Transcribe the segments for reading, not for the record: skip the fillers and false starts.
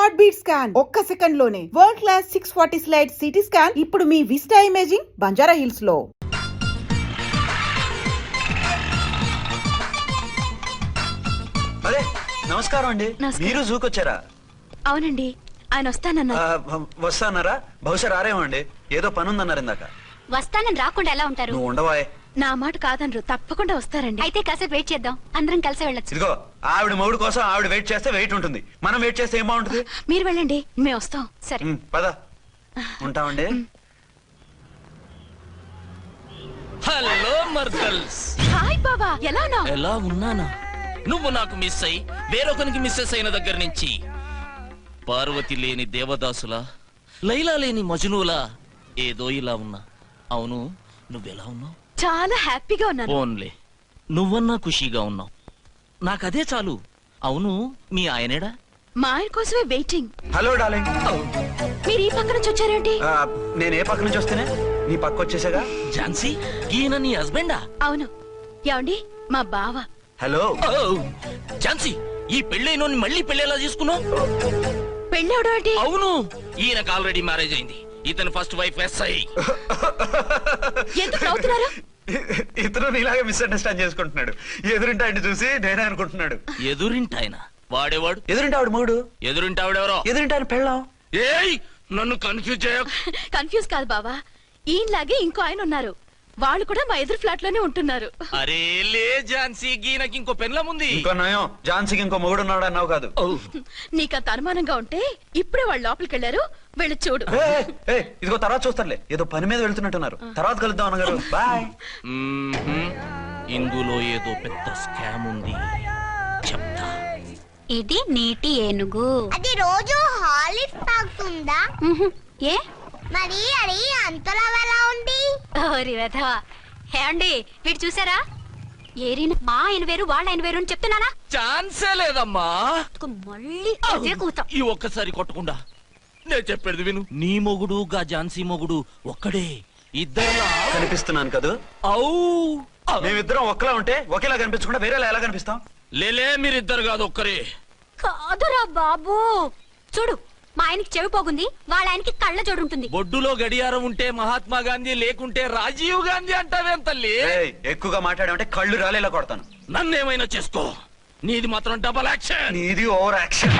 Heart beat scan ఒక్క second లోనే world class 640 slide CT scan ఇప్పుడు మీ విస్టా ఇమేజింగ్ బంజారా హిల్స్ లో. అరే నమస్కారం అండి. మీరు జూకి వచ్చారా? అవునండి, ఆయన వస్తానరా? బహుశా రారేమో అండి, ఏదో పని ఉందన్నారు ఇందాక. వస్తానని రాకుండా ఎలా ఉంటారు? నువ్వు ఉండవాయ్. నా మాట కాదనరు, తప్పకుండా వస్తారండి. అయితే కాసేపు వెయిట్ చేద్దాం, అందరం కలిసి వెళ్ళొచ్చు. ఇదిగో ఆవిడ మౌడు కోసం ఆవిడ వెయిట్ చేస్తే వెయిట్ ఉంటుంది, మనం వెయిట్ చేస్తే ఏం బాగుంటుంది? మీరు వెళ్ళండి, మేము వస్తాం. సరే పద, ఉంటామండి. హలో మర్దల్స్. హాయ్ బాబా, ఎలా ఉన్నానా? నువ్వు నాకు మిస్ అయి వేరొకరికి మిస్సెస్ అయిన దగ్గర నుంచి పార్వతి లేని దేవదాసులా, లైలా లేని మజునులా ఏదో ఇలా ఉన్నా. అవును, నువ్వెలా ఉన్నావు? చాలా హ్యాపీగా ఉన్నాను. ఓన్లే నువ్వన్నా ఖుషీగా ఉన్నావు, నాకదే చాలు. అవును, మీ ఆయనేడా? మా ఆయన కోసమే వెయిటింగ్. Hello darling. మీరు ఈ పక్క నుంచి వచ్చారేంటి? నేను ఏ పక్క నుంచి వస్తేనే నీ పక్క వచ్చేసాగా. ఝాన్సీ, ఈయన నీ హస్బెండా? అవును. ఏమండి, మా బావ. హలో. ఝాన్సీ, ఈ పెళ్ళైన మళ్ళీ పెళ్ళేలా చేసుకున్నావు? పెళ్ళవడం ఏంటి? అవును, ఈయనకు ఆల్రెడీ మ్యారేజ్ అయింది. ఇతను ఫస్ట్ వైఫ్ ఎస్ఐ. ఎందుకు నవ్వుతున్నారు? ఇతను నీలాగా మిస్అండర్స్టాండ్ చేసుకుంటున్నాడు. ఎదురింటి ఆయన చూసి నేనే అనుకుంటున్నాడు. ఎదురింటి ఆయన వాడేవాడు? ఎదురింటి ఆవిడ మూడు. ఎదురింటి ఆవిడెవరో? ఎదురింటి ఆయన పెళ్ళాం. ఏయ్, నన్ను కన్ఫ్యూజ్ చేయ. కన్ఫ్యూజ్ కాదు బావా, ఈయనలాగే ఇంకో ఆయన ఉన్నారు, వాళ్ళు కూడా మా ఎదురు ఫ్లాట్ లోనే ఉంటున్నారు. అరే లే ఝాన్సీ, గీనకి ఇంకో పెళ్ళం ఉంది. ఇంకో నయం, ఝాన్సీకి ఇంకో మొగుడు ఉన్నాడు అన్నావు కాదు. నీకంత అనుమానంగా ఉంటే ఇప్పుడే వాళ్ళు లోపలికి వెళ్ళారు, వెళ్ళి చూడు. ఇదిగో తర్వాత చూస్తారులే, ఏదో పని మీద వెళ్తున్నట్టున్నారు. తర్వాత కలుద్దాం అన్నగారు. బాయ్. ఇందులో ఏదో పెద్ద స్కామ్ ఉంది, చెప్తా. ఇది నీటి ఏనుగు. అది రోజు హాలిక్స్ తాగుతుందా? ఏ మరి అది అంతలా ఎలా ఉంది? ఓరి వెధవా. ఏమండి, వీడు చూసారా? ఏరిన మా ఆయన వేరు వాళ్ళ ఆయన వేరు అని చెప్తున్నానా? ఛాన్సే లేదమ్మా. మళ్ళీ అదే కూతాం. ఈ ఒక్కసారి కొట్టకుండా నేను చెప్పేది విను. నీ మొగుడు గా ఝాన్సీ మొగుడు ఒక్కడే, ఇద్దరులా కనిపిస్తున్నాను కదా? మేమిద్దరం ఒక్కలా ఉంటే ఒకేలా కనిపించకుండా వేరేలా ఎలా కనిపిస్తాం? లేలే, మీరిద్దరు కాదు, ఒక్కరే. కాదురా బాబు, చూడు, మా ఆయనకి చెవి పోగుంది, వాళ్ళ ఆయనకి కళ్ళ జోడు ఉంటుంది. బొడ్డులో గడియారం ఉంటే మహాత్మా గాంధీ, లేకుంటే రాజీవ్ గాంధీ అంటావేం తల్లి? ఎక్కువగా మాట్లాడామంటే కళ్ళు రాలేలా కొడతాను. నన్నేమైనా చేసుకో, నీది మాత్రం డబల్ యాక్షన్. నీది ఓవర్ యాక్షన్.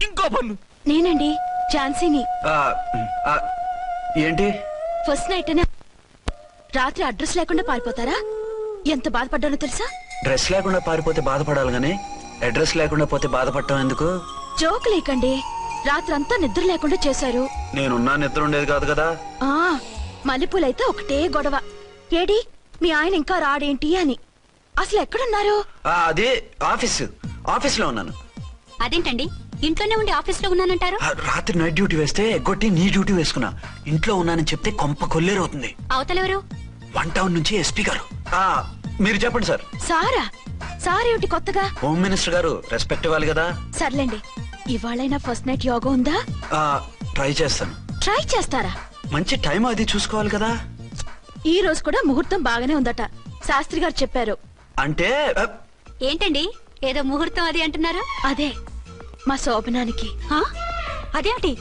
ఇంకో పన్ను. నేనండి ఝాన్సీని. ఏంటి ఫస్ట్ నైట్ అనే రాత్రి అడ్రస్ లేకుండా పారిపోతారా? ఎంత బాధపడ్డానో తెలుసా? డ్రెస్ లేకుండా పారిపోతే బాధపడాలి గానీ అడ్రస్ లేకుండా పోతే బాధపడటం ఎందుకు? జోక్ లేకండి, రాత్రంతా నిద్ర లేకుండా చేశారు. నేనున్నా నిద్ర ఉండేది కాదు కదా. మల్లెపూలైతే ఒకటే గొడవ, ఏడి మీ ఆయన ఇంకా రాడేంటి అని. అసలు ఎక్కడున్నారు? అది ఆఫీస్ లో ఉన్నాను. అదేంటండి, ఇంట్లోనే ఉండి ఆఫీస్ లో ఉన్నానంటారు? రాత్రి నైట్ డ్యూటీ వేస్తే ఎగ్గొట్టి నీ డ్యూటీ వేసుకున్నా. ఇంట్లో ఉన్నానని చెప్తే కొంప కొల్లేరవుతుంది. అవతలెవరు? 1 టౌన్ నుంచి ఎస్పీ గారు. మీరు చెప్పండి సార్. సారా? సార్ ఏమిటి కొత్తగా? హోమ్ మినిస్టర్ గారు, రెస్పెక్ట్ ఇవ్వాలి కదా. సర్లేండి, ఇవాళైనా ఫస్ట్ నైట్ యోగా ఉందా? ట్రై చేస్తాను. ట్రై చేస్తారా? మంచి టైం అది చూసుకోవాలి కదా. ఈ రోజు కూడా ముహూర్తం బాగానే ఉందట, శాస్త్రి గారు చెప్పారు. అంటే ఏంటండి ఏదో ముహూర్తం అది అంటున్నారు? అదే మా శోభనానికి. అదేమిటి,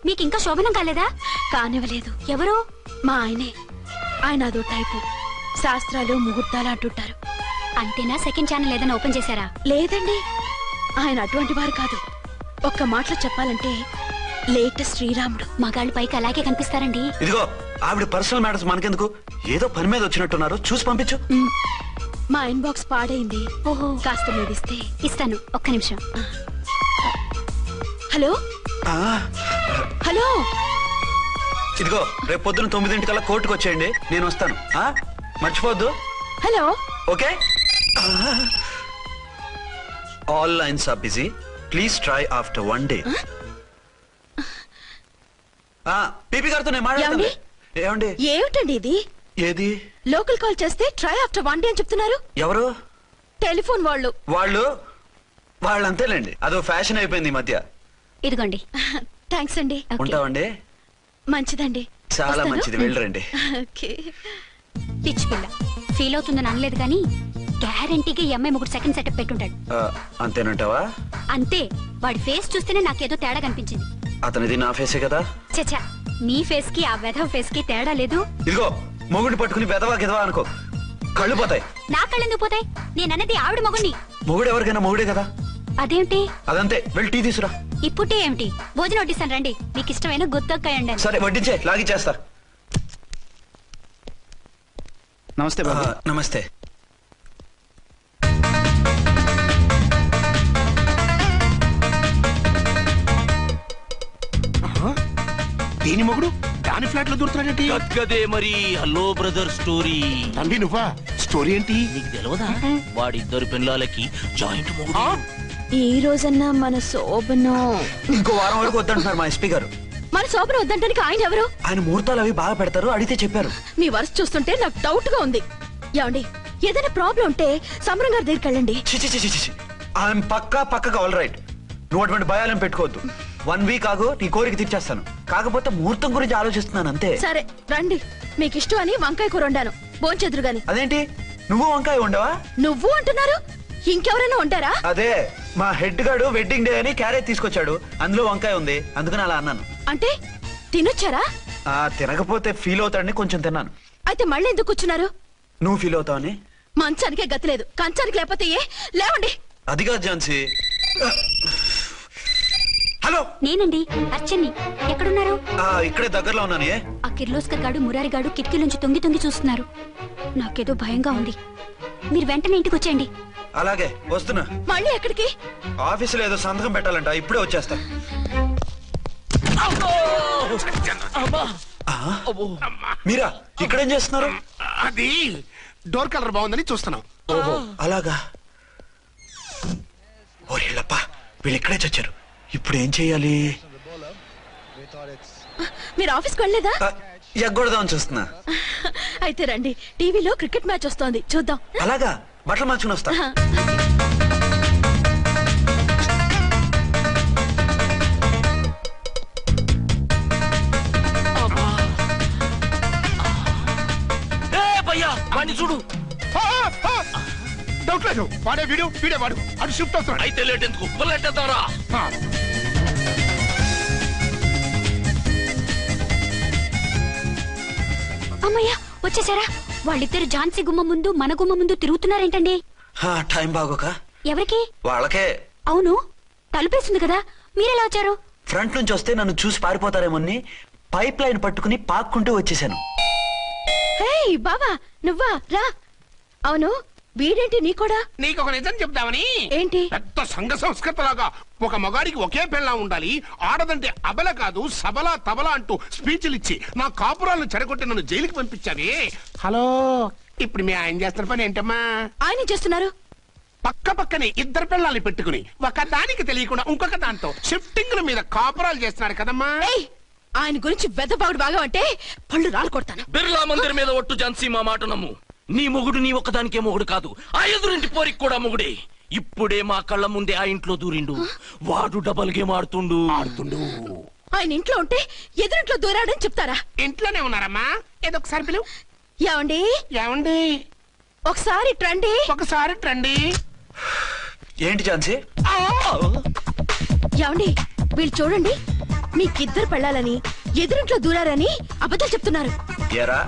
మీకు ఇంకా శోభనం కాలేదా? కానివ్వలేదు. ఎవరు? మా ఆయనే. ఆయన అదో టైపు, శాస్త్రాలు ముహూర్తాలు అంటుంటారు. అంతేనా? సెకండ్ ఛానల్ ఏదైనా ఓపెన్ చేశారా? లేదండి, ఆయన అటువంటి వారు కాదు. ఒక్క మాటలో చెప్పాలంటే లేటెస్ట్ శ్రీరాముడు. మగాళ్ళు పైకి అలాగే కనిపిస్తారండి. ఇదిగో ఆవిడ పర్సనల్ మ్యాటర్స్ మనకెందుకు, ఏదో పని మీద వచ్చినట్టున్నారు, చూసి పంపించు. మా ఇన్బాక్స్ పాడైంది. ఓహో, కాస్త మీదిస్తే ఇస్తాను. ఒక్క నిమిషం. హలో హలో, ఇదిగో రేపు పొద్దున 9 కోర్టుకు వచ్చేయండి, నేను వస్తాను. మర్చిపోద్దు. Hello. Okay. All lines are busy, please try after 1 day. పీపీ గారితో నేను మాట్లాడండి. ఏమండి? ఏమిటండి ఇది? ఏది? లోకల్ కాల్ చేస్తే ట్రై ఆఫ్టర్ 1 day అని చెప్తున్నారు. ఎవరు? టెలిఫోన్ వాళ్ళు. వాళ్ళంతేలేండి, అదో ఫ్యాషన్ అయిపోయింది ఈ మధ్య. ఇదిగోండి. థ్యాంక్స్ అండి. ఉంటామండి. మంచిదండి. చాలా మంచిది, వెళ్ళరండి. పిచ్చి పిల్ల ఫీల్ అవుతుందని అనలేదు కానీ గ్యారంటీగా ఈ అమ్మాయి ముగ్గురు సెకండ్ సెటప్ పెట్టుంటాడు. అంతేనంటావా? అంతే. వాడి ఫేస్ చూస్తేనే నాకేదో తేడా కనిపించింది. అతనిది నా ఫేసే కదా. చచ్చా, నీ ఫేస్ కి ఆ వెధవ ఫేస్ కి తేడా లేదు. ఇదిగో మొగుడిని పట్టుకుని వెదవా గిదవా అనుకో, కళ్ళు పోతాయి. నా కళ్ళెందుకు పోతాయి? నేనన్నది ఆవిడ మొగుడిని. మొగుడు ఎవరికైనా మొగుడే కదా. అదేంటి? అదంతే, వెళ్ళి టీ తీసురా. ఇప్పుడే ఏమిటి? భోజనం వడ్డిస్తాను రండి. మీకు ఇష్టమైన గుత్తొక్కాయండి. సరే వడ్డించే, లాగిచ్చేస్తా. నమస్తే బాబు. నమస్తే. దీని మొగుడు దాని ఫ్లాట్ లో దూరుతున్నాడేంటి? గదే మరి హలో బ్రదర్ స్టోరీ. తండ్రి నువ్వా? స్టోరీ ఏంటి? నీకు తెలియదా? వాడిద్దరు పిల్లలకి జాయింట్ మొగుడు. ఈ రోజన్నా మన శోభనం. ఇంకో వారం వరకు వద్దంటున్నారు మా ఎస్పీ గారు. మన శోభనం వద్దంటానికి ఆయన ఎవరు? ఆయన ముహూర్తాలు అవి బాగా పెడతారు, అడిగితే చెప్పారు. మీ వరుస చూస్తుంటే నాకు డౌట్ గా ఉంది. ఏమండి, ఏదైనా ప్రాబ్లం ఉంటే సమరం గారి దగ్గరికి వెళ్ళండి. ఆయన పక్కగా ఆల్ రైట్. నువ్వు అటువంటి భయాలను పెట్టుకోవద్దు. 1 వీక్ ఆగు, నీ కోరిక తీర్చేస్తాను. కాకపోతే ముహూర్తం గురించి ఆలోచిస్తున్నాను అంతే. సరే రండి. మీకు ఇష్టం అని వంకాయ కూర వండాను, భోంచెదురు గాని. అదేంటి నువ్వు వంకాయ ఉండవా? నువ్వు అంటున్నారు, ఇంకెవరైనా ఉంటారా? అదే మా హెడ్ గాడు వెడ్డింగ్ డే అని క్యారేజ్ తీసుకొచ్చాడు, అందులో వంకాయ ఉంది, అందుకని అలా అన్నాను. అంటే తినొచ్చారా? తినకపోతే ఫీల్ అవుతాడని కొంచెం తిన్నాను. అయితే మళ్ళీ ఎందుకు కూర్చున్నారు? నువ్వు ఫీల్ అవుతావని. మంచానికే గతి లేదు, కంచానికి లేకపోతే ఏ? లేవండి. అది కాదు ఝాన్సీ. హలో, నేనండి అర్చన్ని. ఎక్కడున్నారు? ఇక్కడే దగ్గరలో ఉన్నాను. ఆ కిర్లోస్కర్ గాడు మురారి గాడు కిటికీ నుంచి తొంగి తొంగి చూస్తున్నారు. నాకేదో భయంగా ఉంది. మీరు వెంటనే ఇంటికి వచ్చేయండి. అలాగే వస్తున్నా. మళ్ళీ ఎక్కడికి? ఆఫీసులో ఏదో సంతకం పెట్టాలంట, ఇప్పుడే వచ్చేస్తా. మీరా ఇక్కడేం చేస్తున్నారు? అది డోర్ కలర్ బాగుందని చూస్తున్నాం. ఓహో అలాగా. ఓరేళ్ళప్ప, వీళ్ళు ఇక్కడే చచ్చారు. ఇప్పుడు ఏం చెయ్యాలి? మీరు ఆఫీస్కి వెళ్ళలేదా? ఎగ్గొడదామని చూస్తున్నా. అయితే రండి, టీవీలో క్రికెట్ మ్యాచ్ వస్తోంది, చూద్దాం. అలాగా, బట్టలు మార్చుకుని వస్తా. వాడిని చూడు. డౌట్ లేదు, వాడే వీడే వాడు. అది షిఫ్ట్ అవుతున్నాడు. అయితే లేట్ ఎందుకు, బుల్లెట్టేద్దాంరా. అమ్మయ్యా, వచ్చేసారా? వాళ్ళిద్దరు ఝాన్సీ గుమ్మ ముందు మన గుమ్మ ముందు తిరుగుతున్నారేంటండి? టైం బాగోక. ఎవరికి? వాళ్ళకే. అవును, తలుపేస్తుంది కదా, మీరెలా వచ్చారు? ఫ్రంట్ నుంచి వస్తే నన్ను చూసి పారిపోతారేమోని పైప్ లైన్ పట్టుకుని పాక్కుంటూ వచ్చేసాను. హే బావా, నువ్వా? రా. అవును, వీడేంటి నీ కూడా? నీకు ఒక నిజం చెప్తామని. ఏంటి? పెద్ద సంఘ సంస్కృతలాగా ఒక మగాడికి ఒకే పెళ్ళం ఉండాలి, ఆడదంటే అబల కాదు సబలా తబలా అంటూ స్పీచ్లు ఇచ్చి నా కాపురాలను చెడగొట్టి నన్ను జైలుకి పంపించావే. హలో, ఇప్పుడు మీ ఆయన చేస్తున్న పని ఏంటమ్మా? ఆయన చేస్తున్నారు. పక్క పక్కనే ఇద్దరు పిల్లల్ని పెట్టుకుని ఒక దానికి తెలియకుండా ఇంకొక దాంతో షిఫ్టింగ్ మీద కాపురాలు చేస్తున్నాడు కదమ్మా. ఆయన గురించి వెదబాగుడు బాగా అంటే పళ్ళు రాలు కొడతాను. బిర్లా మందిర్ మీద ఒట్టు ఝాన్సీ, మా మాట నమ్ము. నీ మొగుడు నీ ఒక్కదానికే మొగుడు కాదు, ఆ ఎదురింటి పోరికి కూడా మొగుడే. ఇప్పుడే మా కళ్ళ ముందే ఆ ఇంట్లో దూరిండు. వాడు డబల్ గేమ్ ఆడుతుండు. ఆయన ఇంట్లో ఉంటే ఎదురింట్లో దూరాడని చెప్తారా? ఇంట్లోనే ఉన్నారమ్మా, ఏదో ఒకసారి పిలువు. ఏమండి? ఏమండి? ఒకసారి ట్రండి. ఒకసారి ట్రండి. ఏంటి ఝాన్సీ? ఏమండి, వీళ్ళు చూడండి, మీకిద్దరు పెళ్ళాలని ఎదురింట్లో దూరారని అబద్ధాలు చెప్తున్నారు. ఎరా,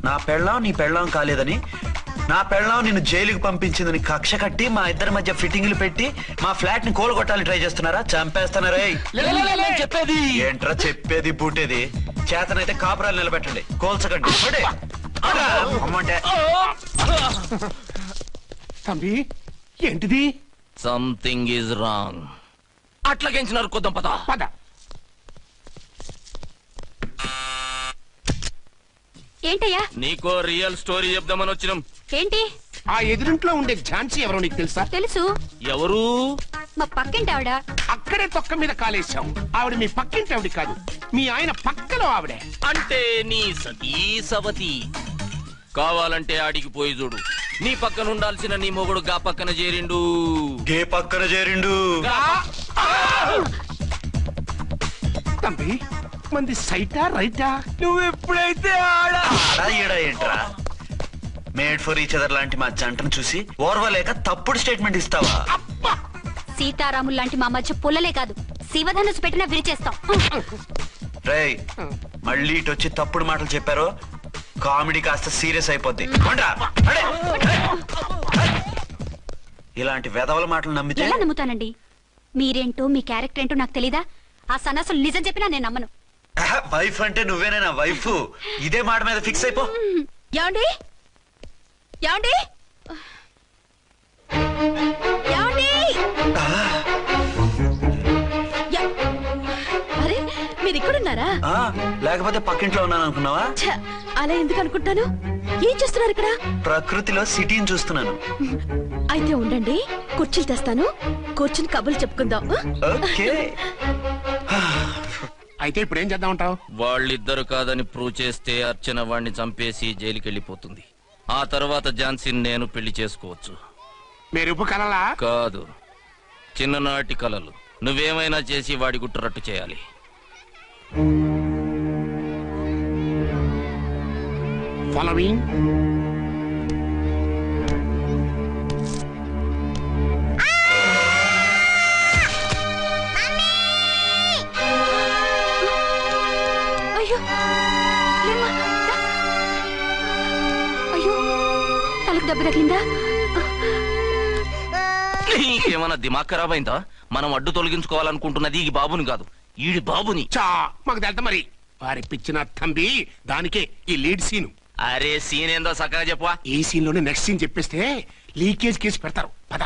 నా పెళ్ళాం నీ పెళ్ళాం కాలేదని, నా పెళ్ళాం నిన్ను జైలుకి పంపించిందని కక్ష కట్టి మా ఇద్దరి మధ్య ఫిట్టింగ్లు పెట్టి మా ఫ్లాట్ ని కోలుగొట్టాలని ట్రై చేస్తున్నారా? చంపేస్తున్నారా? చెప్పేది ఏంట్రా చెప్పేది బూటేది? చేతనైతే కాపురాలు నిలబెట్టండి, కోల్చకండి. అమ్మంటే తంబి, ఏంటిది? Something is wrong. అట్లాగేంచినారు కొద్దాం, పద పద. ఏంటయ్యా? నీకో రియల్ స్టోరీ చెప్దామని వచ్చినాం. ఏంటి? ఆ ఎదురింట్లో ఉండే ఝాన్సీ ఎవరో నీకు తెలుసా? తెలుసు. ఎవరు? మా పక్కింటి ఆవిడ. అక్కడే తొక్క మీద కాలేశాం. ఆవిడ మీ పక్కింటి ఆవిడ కాదు, మీ ఆయన పక్కలో ఆవిడే. అంటే నీ సతీ సవతి. కావాలంటే ఆడికి పోయి చూడు. నీ పక్కన ఉండాల్సిన నీ మొగుడు గా పక్కన చేరిండు. గే పక్కన చేరిండు. తంబి, మంది సైటా రైటా? నువ్వు ఎప్పుడైతే ఏంట్రా మేడ్ ఫర్ ఈచ్ అదర్ లాంటి మా జంటను చూసి ఓర్వలేక తప్పుడు స్టేట్మెంట్ ఇస్తావా? సీతారాములు లాంటి మా మధ్య పుల్లలే కాదు, శివధనుసు పెట్టినా విరిచేస్తాం. రేయ్, మళ్ళీ ఇటు వచ్చి తప్పుడు మాటలు చెప్పారో కామెడీ కాస్త సీరియస్ అయిపోద్ది. కొండ్రా, అడే, అడే. ఇలాంటి వెధవల మాటలు నమ్మితే ఎలా నమ్ముతానండి? మీరేంటో మీ క్యారెక్టర్ ఏంటో నాకు తెలీదా? ఆ సన్నాసులు నిజం చెప్పినా నేను నమ్మను. వైఫ్ అంటే నువ్వేనా వైఫ్? ఇదే మాట మీద ఫిక్స్ అయిపో. ఏమండి ఏమండి ఏమండి? అరే, మీరు ఇక్కడున్నారా? లేకపోతే పక్కింట్లో ఉన్నాను అనుకున్నావా? అలా ఎందుకు అనుకుంటాను? ఏం చేస్తున్నారు ఇక్కడ? ప్రకృతిలో సిటీని చూస్తున్నాను. అయితే ఉండండి, కుర్చీలు తెస్తాను, కూర్చుని కబుర్లు చెప్పుకుందాం. ఓకే. అయితే ఇప్పుడు ఏం చేద్దాం అంటావు? వాళ్ళిద్దరు కాదని ప్రూవ్ చేస్తే అర్చన వాణ్ణి చంపేసి జైలుకి వెళ్ళిపోతుంది. ఆ తర్వాత ఝాన్సీని నేను పెళ్లి చేసుకోవచ్చు. మీరు కలలా? కాదు, చిన్ననాటి కలలు. నువ్వేమైనా చేసి వాడి గుట్టురట్టు చేయాలి. ఫాలోయింగ్. అయ్యో లేమ్మా, దా. అయ్యో, తలకు దెబ్బ తగిలిందా? నీకేమన్నా దిమాగ్ ఖరాబ్ అయిందా? మనం అడ్డు తొలగించుకోవాలనుకుంటున్నది ఈ బాబుని కాదు, ఈడి బాబుని. చా, మాకు తెలుతా మరి. వారి పిచ్చిన తంబి, దానికే ఈ లీడ్ సీన్. అరే, సీన్ ఏందో సక్కగా చెప్పవా? ఈ సీన్ లోనే నెక్స్ట్ సీన్ చెప్పేస్తే లీకేజ్ కేసు పెడతారు. పద.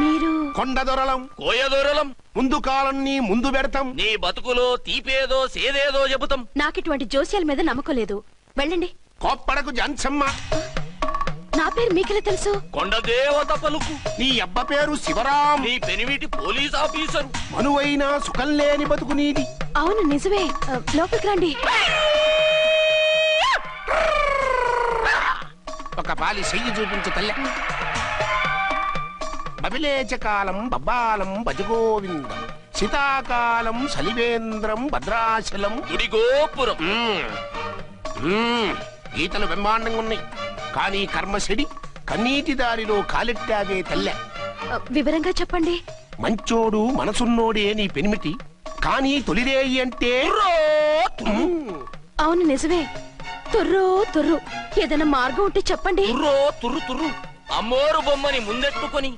మీరు కొండ దొరలం, కోయ దూరలం, ముందు కాలన్నీ ముందు పెడతాం. నీ బతుకులో తీపేదో సేదేదో చెబుతాం. నాకిటువంటి జోస్యాల మీద నమ్మకం లేదు. వెళ్ళండి. కోప్పడకు జన్సమ్మ. నా పేరు మీకెలా తెలుసు? కొండ దేవత పలుకు. నీ అబ్బ పేరు శివరాం. నీ పెనిమిటి పోలీస్ ఆఫీసరు. మనువైనా సుఖం లేని బతుకు నీది. అవును, నిజమే. లోపలికి రండి. ఒక పాలి చెయ్యి చూపించు తల్లె. బబిలేచకాలం బబ్బాలం భజగోవిందం, శీతాకాలం సలివేంద్రం భద్రాచలం. గుడి గోపురం. గీతలు బ్రహ్మాండంగా ఉన్నాయి, కానీ కర్మశడి కన్నీటి దారిలో కాలెట్టాగే తల్లె. వివరంగా చెప్పండి. మంచోడు మనసున్నోడే నీ పెనిమిటి, కానీ తొలిరేయి అంటే అవును, నిజమే. తుర్రు తుర్రు. ఏదైనా మార్గం ఉంటే చెప్పండి. తుర్రో తుర్రు తుర్రు. అమ్మోరు బొమ్మని ముందెట్టుకొని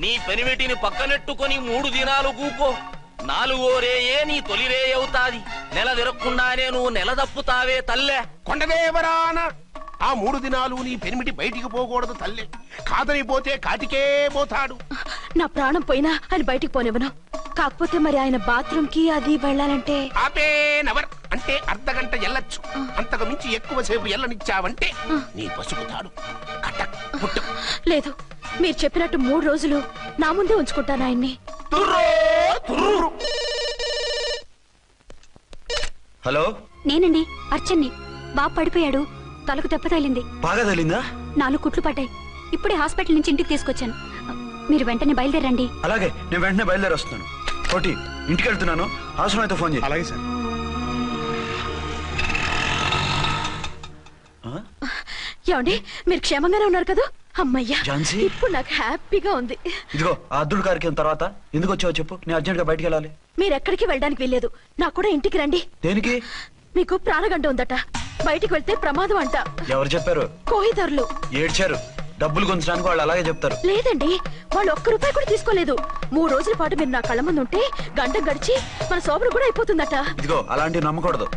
నీ పెనిమిటిని పక్కనెట్టుకొని 3 దినాలు కూకో. 4వ రేయే నీ తొలి రే అవుతాది. నెల తిరగకుండానే నువ్వు నెల తప్పుతావే తల్లే. కొండదేవరాన ఆ 3 దినాలు నీ పెనిమిటి బయటికి పోకూడదు తల్లే. కాదని పోతే కాటికే పోతాడు. నా ప్రాణం పోయినా ఆయన బయటికి పోనివ్వను. కాకపోతే మరి ఆయన బాత్రూమ్ కి అది వెళ్ళాలంటే ఆపేనవర్ అంటే అర్ధగంట ఎల్లొచ్చు. అంతకు మించి ఎక్కువసేపు ఎల్లనిచ్చావంటే నీ పసుపుతాడు కటక్ పుట్టు. లేదు, మీరు చెప్పినట్టు 3 రోజులు నా ముందే ఉంచుకుంటాను ఆయన్ని. హలో, నేనండి, అర్చన్ని. బాబు పడిపోయాడు, తలకు దెబ్బ తగిలింది. బాగా తగిలిందా? 4 కుట్లు పడ్డాయి. ఇప్పుడే హాస్పిటల్ నుంచి ఇంటికి తీసుకొచ్చాను. మీరు వెంటనే బయలుదేరండి. అలాగే, నేను వెంటనే బయలుదేరి వస్తున్నాను. కోటి, ఇంటికి వెళ్తున్నాను. అవసరం అయితే ఫోన్ చేయి. అలాగే సార్. ఏమండి, మీరు క్షేమంగానే ఉన్నారు కదా? అమ్మయ్యా, ఝాన్సీ? ఇప్పుడు నాకు హ్యాపీగా ఉంది. ఇదిగో ఆ అద్దుడు కార్యక్రమం తర్వాత ఎందుకు వచ్చావో చెప్పు. నేను అర్జెంట్ గా బయటికి వెళ్ళాలి. మీరు ఎక్కడికి వెళ్ళడానికి వెళ్ళలేదు. నాకు కూడా ఇంటికి రండి. దేనికి? మీకు ప్రాణగంట ఉందట. బయటికి వెళ్తే ప్రమాదం అంట. ఎవరు చెప్పారు? కోహిదారులు ఏడ్చారు. డబ్బులు గుంచడానికి వాళ్ళు అలాగే చెప్తారు. లేదండి, వాళ్ళు ₹1 కూడా తీసుకోలేదు. 3 రోజుల పాటు మీరు నా కళ్ళ ముందు ఉంటే గంట గడిచి మన శోభను కూడా అయిపోతుందట. ఇదిగో అలాంటివి నమ్మకూడదు.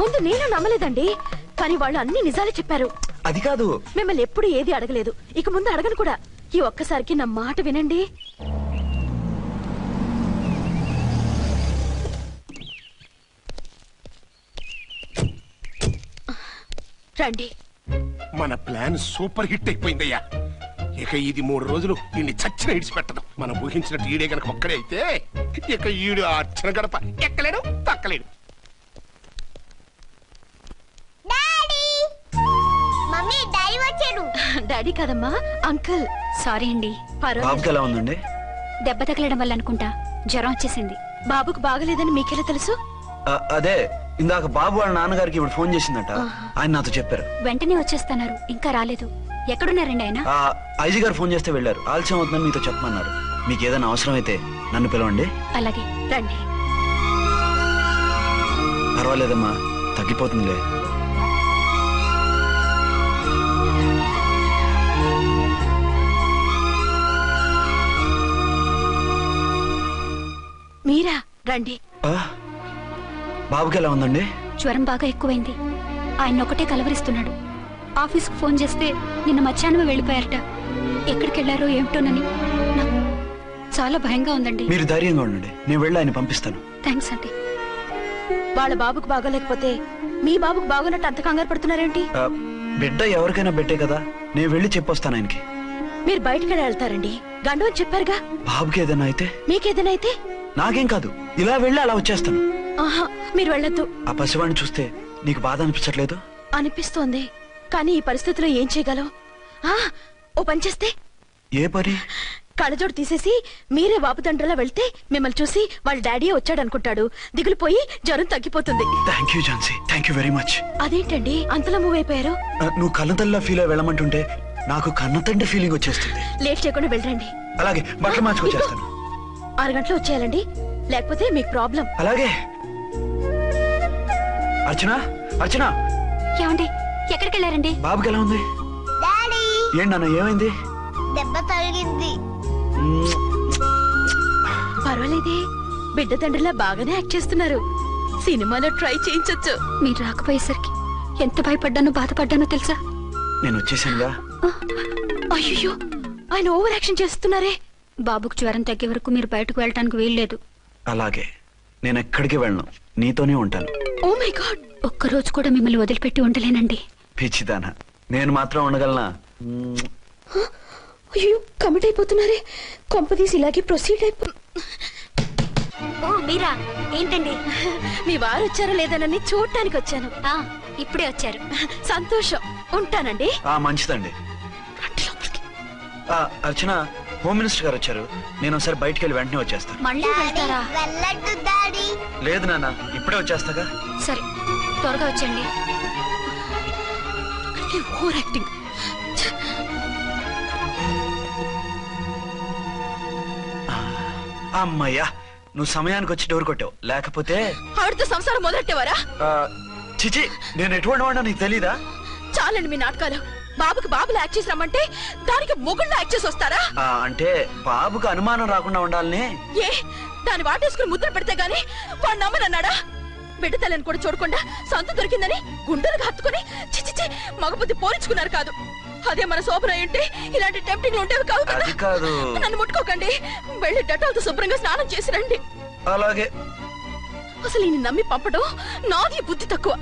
ముందు నేను నమ్మలేదండి, కానీ వాళ్ళు అన్ని నిజాలే చెప్పారు. అది కాదు, మిమ్మల్ని ఎప్పుడు ఏది అడగలేదు, ఇక ముందు అడగను కూడా. ఈ ఒక్కసారికి నా మాట వినండి. రండి. మన ప్లాన్ సూపర్ హిట్ అయిపోయిందయ్యా. ఇక ఇది 3 రోజులు ఈయన్ని చచ్చిన ఇడిచిపెట్టదు. మనం ఊహించినట్టు ఈడే గనక ఒక్కడే అయితే ఇక ఈడు ఆ అర్చన గడప ఎక్కలేడు, తక్కలేడు. మమ్మీ, డాడీ వచ్చాడు. డాడీ కాదమ్మా, అంకుల్. సారీ అండి. బాబుకి ఎలా ఉందండి? దెబ్బ తగలడం వల్ల అనుకుంటా జ్వరం వచ్చేసింది. బాబుకు బాగలేదని మీకెలా తెలుసు? అదే ఇందాక బాబు వాళ్ళ నాన్నగారికి ఇప్పుడు ఫోన్ చేసిందట. ఆయన నాతో చెప్పారు. వెంటనే వచ్చేస్తున్నారు, ఇంకా రాలేదు. ఎక్కడున్నారండి ఆయన? ఐజీ గారు ఫోన్ చేస్తే వెళ్ళారు. ఆలస్యం అవుతుందని మీతో చెప్పమన్నారు. మీకు ఏదైనా అవసరం అయితే నన్ను పిలవండి. అలాగే రండి. పర్వాలేదమ్మా, తగ్గిపోతుందిలే. మీరా? రండి. బాబుకి ఎలా ఉందండి? జ్వరం బాగా ఎక్కువైంది. ఆయన ఒకటే కలవరిస్తున్నాడు. ఆఫీస్కు ఫోన్ చేస్తే నిన్న మధ్యాహ్నమే వెళ్ళిపోయారట. ఎక్కడికి వెళ్ళారో ఏమిటోనని నాకు చాలా భయంగా ఉందండి. మీరు ధైర్యంగా ఉండండి, నేను వెళ్ళి ఆయన పంపిస్తాను. థ్యాంక్స్ అండి. వాళ్ళ బాబుకు బాగోలేకపోతే మీ బాబుకు బాగోనట్టు అంత కంగారు పడుతున్నారేంటి? బిడ్డ ఎవరికైనా బిడ్డే కదా, నేను వెళ్ళి చెప్పొస్తాను ఆయనకి. మీరు బయటకెళ్ళి వెళ్తారండి, గండు అని చెప్పారుగా. బాబుకి ఏదైనా అయితే? మీకేదైనా అయితే? నాకేం కాదు, ఇలా వెళ్ళి అలా వచ్చేస్తాను. ఆహా, మీరు వెళ్ళొద్దు. ఆ పసివాడిని చూస్తే నీకు బాధ అనిపించట్లేదు? అనిపిస్తోంది, కానీ ఈ పరిస్థితిలో ఏం చేయగలం? ఓ పని చేస్తే? ఏ పని? కళ్ళజోడు తీసేసి మీరే వాపుదండ్రలా వెళ్తే మిమ్మల్ని చూసి వాళ్ళ డాడీ వచ్చాడు అనుకుంటాడు. దిగులు పోయి జ్వరం తగ్గిపోతుంది. Thank you Jhansi, thank you very much. అదేంటండి అంతలా మూవ్ అయిపోయారు? నువ్వు కన్నతల్లిలా ఫీల్ అయి వెళ్ళమంటుంటే నాకు కన్నతండ్రి ఫీలింగ్ వచ్చేస్తుంది. లేట్ చేయకుండా వెళ్ళండి. అలాగే, బట్టలు మార్చుకొచ్చేస్తాను. 6 గంటలు వచ్చేయాలండి, లేకపోతే మీకు ప్రాబ్లం. అలాగే. అర్చన, అర్చన. ఏమండి ఎక్కడికి వెళ్ళారండి? బాబుకి ఎలా ఉంది? డాడీ ఏంటి నాన్న, ఏమైంది? దెబ్బ తగిలింది. పర్వాలేదే, బిడ్డ తండ్రిలా బాగానే యాక్ట్ చేస్తున్నారు. సినిమాలో ట్రై చేయించొచ్చు. మీరు రాకపోయేసరికి ఎంత భయపడ్డానో బాధపడ్డానో తెలుసా? నేను వచ్చేసానుగా. అయ్యో, ఆయన ఓవర్ యాక్షన్ చేస్తున్నారే. బాబుకు జ్వరం తగ్గే వరకు మీరు బయటకు వెళ్ళటానికి వీల్లేదు. అలాగే, నేను ఎక్కడికి వెళ్ళను, నీతోనే ఉంటాను. ఓ మై గాడ్, ఒక్కరోజు కూడా మిమ్మల్ని వదిలిపెట్టి ఉండలేనండి. పిచ్చిదానా, నేను మాత్రం ఉండగలనా? అయ్యో, కమిట్ అయిపోతున్నారే. కొంపదీసి ఇలాగే ప్రొసీడ్ అయిపో. ఓ మీరా, ఏంటండి? మీ వారు వచ్చారో లేదనని చూడటానికి వచ్చాను. ఇప్పుడే వచ్చారు, సంతోషం. ఉంటానండి. మంచిదండి. అర్చన, హోమ్ మినిస్టర్ గారు వచ్చారు. నేను ఒకసారి బయటికి వెళ్ళి వెంటనే వచ్చేస్తాను. మళ్ళీ వెళ్తారా? వెళ్ళొద్దు డాడీ. లేదు నాన్న, ఇప్పుడే వచ్చేస్తాగా. సరే, త్వరగా వచ్చండి. Over acting. అమ్మయ్యా, నువ్వు సమయానికి వచ్చి డోర్ కొట్టావు. లేకపోతే ఆవిడతో సంసారం మొదలెట్టేవారా? చిచి, నేను ఎటువంటి వాడినా నీకు తెలీదా? చాలండి మీ నాటకాలు. బాబుకి బాబులు యాక్ట్ చేసి రమ్మంటే దానికి మొగుళ్ళు యాక్ట్ చేసి వస్తారా? అంటే బాబుకు అనుమానం రాకుండా ఉండాలని. ఏ, దాన్ని వాటేసుకుని ముద్ర పెడితే గాని వాడు నమ్మనన్నాడా? బిడ్డ తల్లిని కూడా చూడకుండా సొంత దొరికిందని గుండెలకు హత్తుకుని చిచిచి మగబుద్ధి పోల్చుకున్నారు కాదు. అదే మన శోభన ఏంటి ఇలాంటి టెంప్టింగ్ ఉండేవి కాదు కదా. అది కాదు. నన్ను ముట్టుకోకండి, వెళ్ళి డెటాల్తో శుభ్రంగా స్నానం చేసి రండి. అలాగే. అసలు ఈయన నమ్మి పంపడం నాది బుద్ధి తక్కువ.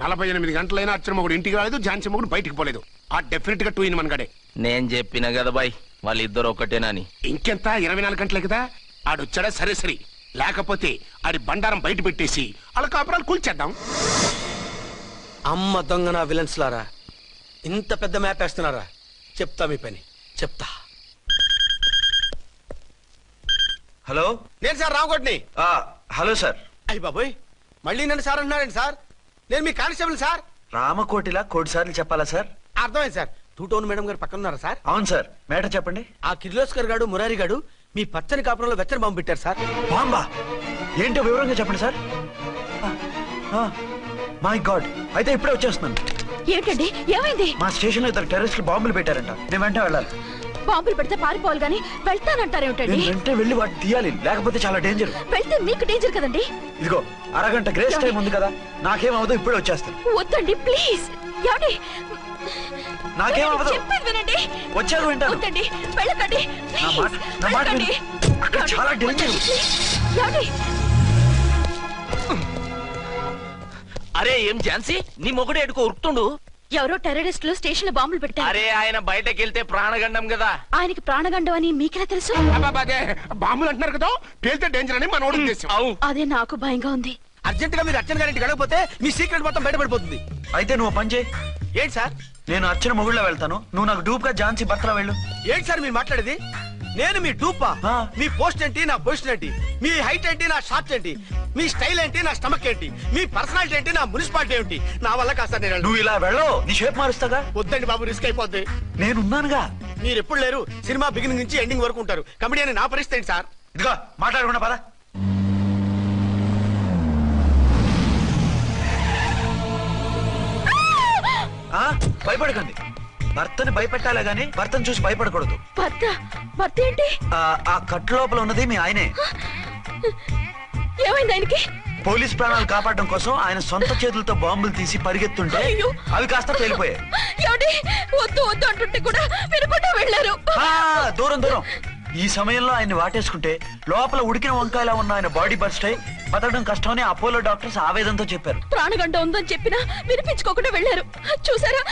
48 గంటలైనా అర్చన మొగుడు ఇంటికి రాలేదు, ఝాన్సీ మొగుడు బయటికి పోలేదు. ఆ డెఫినెట్ గా 2 in 1 గడే. నేను చెప్పిన కదా బాయ్, వాళ్ళిద్దరు ఒకటేనని. ఇంకెంత 24 గంటలే కదా. ఆడొచ్చాడా సరే సరే, లేకపోతే ఆడి బండారం బయట పెట్టేసి వాళ్ళ కాపురాలు కూల్చేద్దాం. అమ్మ దొంగ నా విలన్స్ లారా, ఇంత పెద్ద మ్యాప్ వేస్తున్నారా? చెప్తా మీ పని, చెప్తా. హలో, నేను సార్ రావుకోటిని. Hello sir. అయ్యి బాబోయ్, మళ్ళీ నన్ను సార్ అంటున్నారండి సార్? నేను మీ కానిస్టేబుల్ సార్. రామకోటిలా కోటి సార్లు చెప్పాలా సార్? అర్థమైంది సార్. 2 టౌన్ మేడం గారు పక్కన ఉన్నారా సార్? అవును సార్. మేటర్ చెప్పండి. ఆ కిర్లోస్కర్ గాడు మురారి గాడు మీ పచ్చని కాపురంలో వెచ్చని బాంబు పెట్టారు సార్. బాంబా? ఏంటో వివరంగా చెప్పండి సార్. మై గాడ్, అయితే ఇప్పుడే వచ్చేస్తున్నాను. ఏంటండి, ఏమైంది? మా స్టేషన్ లో 2 టెర్రరిస్టులు బాంబులు పెట్టారంట. నేను వెంటనే వెళ్ళాలి. బాంబులు పెడితే పారిపోవాలి గాని వెళ్తానంటారేమిటండి? నేను వెంటనే వెళ్ళి వాటిని తీయాలి, లేకపోతే చాలా డేంజర్. వెళ్తే మీకు డేంజర్ కదండి. ఇదిగో, అరగంట గ్రేస్ టైం ఉంది కదా, నాకేమవదు, ఇప్పుడే వచ్చేస్తాను. వద్దండి ప్లీజ్. ఏమండి, నాకేమవదు, చెప్పేది వినండి. వచ్చారు వింటాను. వద్దండి, వెళ్ళకండి ప్లీజ్. నా మాట విను. అక్కడ చాలా డేంజర్. ఏమండి, అరే ఏం ఝాన్సీ, నీ మొగుడు ఎడుకో ఉరుకుతుండు. ఎవరో టెర్రరిస్టులు స్టేషన్ లో బాంబులు పెట్టారు. అరే ఆయన బయటకి వెళ్తే ప్రాణగండం కదా. ఆయనకి ప్రాణగండం అని మీకెలా తెలుసు? అదే బాంబులు అంటున్నారు కదా, పేలితే డేంజర్ అని మన ఉద్దేశం. అదే నాకు భయంగా ఉంది. అర్జెంట్ గా మీరు అర్చన గారింటికి వెళ్ళకపోతే మీ సీక్రెట్ మొత్తం బయటపడిపోతుంది. అయితే నువ్వు పని చేయి. ఏంటి సార్? నేను అర్చన మొగుళ్ళ వెళ్తాను, నువ్వు నాకు డూప్ గా ఝాన్సీ భర్తలో వెళ్ళు. ఏంటి సార్ మీరు మాట్లాడేది? నేను మీ డూపా ఆ. మీ పోస్ట్ ఏంటి నా పొజిషన్ ఏంటి మీ హైట్ ఏంటి నా షార్ట్ ఏంటి మీ స్టైల్ ఏంటి నా స్టమక్ ఏంటి మీ పర్సనాలిటీ ఏంటి నా మున్సిపాలిటీ ఏంటి నా వల్ల కాస్త నేను నువ్వు ఇలా వెళ్ళవు నీ షేప్ మారుస్తాగా వద్దండి బాబు రిస్క్ అయిపోద్ది నేనున్నానుగా. మీరు ఎప్పుడు లేరు సినిమా బిగినింగ్ నుంచి ఎండింగ్ వరకు ఉంటారు కమెడీ అని నా పరిస్థితి ఏంటి సార్ ఇదిగో మాట్లాడకుండా పద. భయపడకండి. భర్తని భయపెట్టాలే గాని భర్తను చూసి భయపడకూడదు. భర్త ఏంటి? ఆ కట్టు లోపల ఉన్నది మీ ఆయనే. ఏమైంది ఆయనకి? పోలీస్ ప్రాణాలు కాపాడడం కోసం ఆయన సొంత చేతులతో బాంబులు తీసి పరిగెత్తుంటే అయ్యో. అవి కాస్త పేలిపోయాయి. వద్దు వద్దు అంటుంటే కూడా వినకుండా వెళ్ళారు. దూరం దూరం. ఈ సమయంలో ఆయన్ని వాటేసుకుంటే లోపల ఉడికిన వంకాయలా ఉన్న ఆయన బాడీ బర్స్ట్ అయి బతకడం కష్టమని అపోలో డాక్టర్స్ ఆవేదనతో చెప్పారు. ప్రాణగంట ఉందని చెప్పినా వినిపించుకోకుండా వెళ్ళారు. చూసారా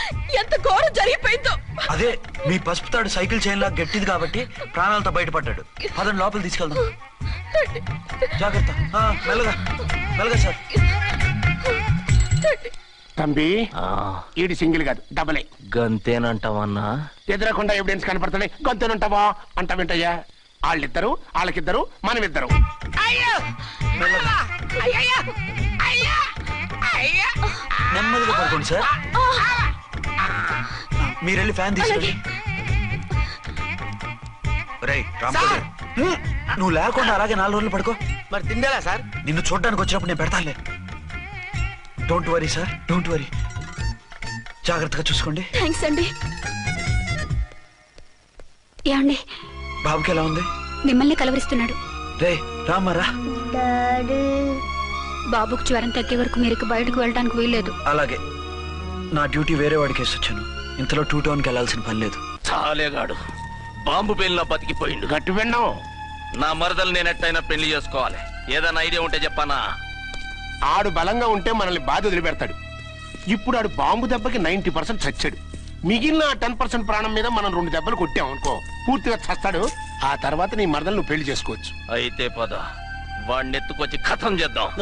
ఎంత ఘోరం జరిగిపోయిందో. అదే మీ పసుపు తాడు సైకిల్ చైన్ లా గట్టిది కాబట్టి ప్రాణాలతో బయటపడ్డాడు. పదండి లోపల తీసుకెళ్దాం. జాగ్రత్త. మెల్లగా మెల్లగా సార్. తంబి ఈడి సింగిల్ కాదు డబుల్ గంతేనంటావన్నా? ఎదురకుండా ఎవిడెన్స్ కనపడుతుంది గొంతునుంటావా అంట వింటయ్యా వాళ్ళిద్దరు వాళ్ళకిద్దరు మనమిద్దరు నెమ్మదిగా పడుకోండి సార్. మీరెళ్ళి ఫ్యాన్ తీసుకెళ్ళి. రేయ్ రాంపడే, నువ్వు లేకుండా అలాగే 4 రోజులు పడుకో. మరి తిండేలా సార్ నిన్ను చూడడానికి వచ్చినప్పుడు నేను పెడతానులే. Don't worry sir, don't worry. జాగ్రత్తగా చూసుకోండి. థ్యాంక్స్ అండి. ఏమండి బాబుకి ఎలా ఉంది? మిమ్మల్ని కలవరిస్తున్నాడు. రే రామ్మరా. డాడీ బాబుకు జ్వరం తగ్గే వరకు మీరు బయటకు వెళ్ళడానికి వీల్లేదు. అలాగే. నా డ్యూటీ వేరే వాడికి వేసి వచ్చాను. ఇంతలో 2 టౌన్కి వెళ్ళాల్సిన పని లేదు. చాలేగాడు బాంబు పేలినా బతికిపోయిండు. గట్టి విన్నావు నా మరదలు నేను ఎట్టయినా పెళ్లి చేసుకోవాలి. ఏదైనా ఐడియా ఉంటే చెప్పానా? ఆడు బలంగా ఉంటే మనల్ని బాధ వదిలిపెడతాడు. ఇప్పుడు ఆడు బాంబు దెబ్బకి 90% చచ్చాడు. మిగిలిన 10% ప్రాణం మీద మనం 2 దెబ్బలు కొట్టాం అనుకో పూర్తిగా చస్తాడు. ఆ తర్వాత నీ మరదలు నువ్వు పెళ్లి చేసుకోవచ్చు. అయితే పద వాడిని ఎత్తుకొచ్చి ఖతం చేద్దాం.